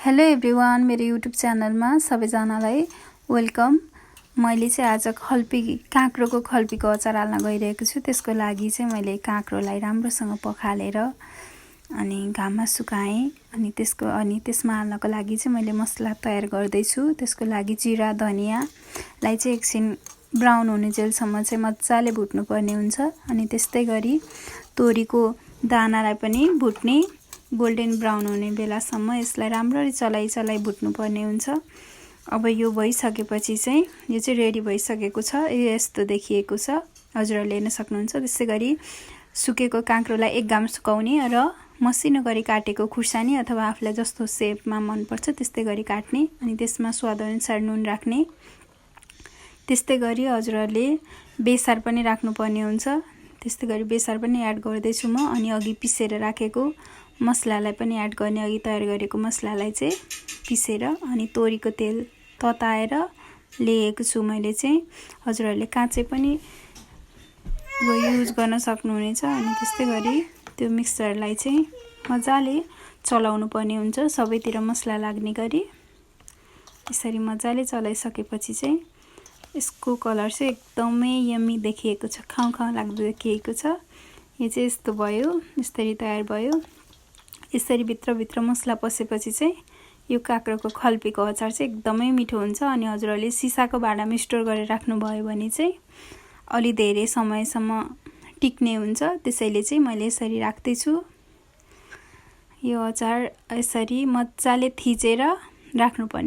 Hello everyone, मेरो YouTube च्यानलमा सबैजनालाई वेलकम। मैले चाहिँ आज काँक्रोको खल्पीको अचार हाल्न गइरहेको छु। त्यसको लागि चाहिँ मैले काँक्रोलाई राम्रोसँग पखालेर अनि घाममा सुकाएँ अनि त्यसमा हाल्नको लागि चाहिँ मैले मसला तयार गर्दैछु। त्यसको लागि जिरा धनियालाई चाहिँ एकछिन ब्राउन हुने जेलसम्म चाहिँ मजाले भुट्नुपर्ने हुन्छ। अनि त्यस्तै गरी तोरीको दानालाई पनि भुट्ने गोल्डन ब्राउन हुने बेलासम्म यसलाई राम्ररी चलाई भुट्नुपर्ने हुन्छ। अब यो भइसकेपछि चाहिँ यो चाहिँ रेडी भइसकेको छ। यो यस्तो देखिएको छ, हजुरहरूले हेर्न सक्नुहुन्छ। त्यसै गरी सुकेको काँक्रोलाई एक घाम सुकाउने र मसिनो गरी काटेको खुर्सानी अथवा आफूलाई जस्तो शेपमा मनपर्छ त्यस्तै गरी काट्ने अनि त्यसमा स्वादअनुसार नुन राख्ने। त्यस्तै गरी हजुरहरूले बेसार पनि राख्नुपर्ने हुन्छ। त्यस्तै गरी बेसार पनि एड गर्दैछु म। अनि अघि पिसेर राखेको मसलालाई पनि एड गर्ने, अघि तयार गरेको मसलालाई चाहिँ पिसेर अनि तोरीको तेल तताएर ल्याएको छु मैले चाहिँ। हजुरहरूले काँचै पनि युज गर्न सक्नुहुनेछ। अनि त्यस्तै गरी त्यो मिक्सरलाई चाहिँ मजाले चलाउनु पर्ने हुन्छ, सबैतिर मसला लाग्ने गरी। यसरी मजाले चलाइसकेपछि चाहिँ यसको कलर चाहिँ एकदमै यम्मी देखिएको छ, खाउँ लाग्दो देखिएको छ। यो चाहिँ यस्तो भयो, यसरी तयार भयो। यसरी भित्र मसला पसेपछि चाहिँ यो काँक्रोको खल्पीको अचार चाहिँ एकदमै मिठो हुन्छ। अनि हजुरहरूले सिसाको भाँडामा स्टोर गरेर राख्नुभयो भने चाहिँ अलि धेरै समयसम्म टिक्ने हुन्छ। त्यसैले चाहिँ मैले यसरी राख्दैछु। यो अचार यसरी मजाले थिचेर राख्नुपर्ने।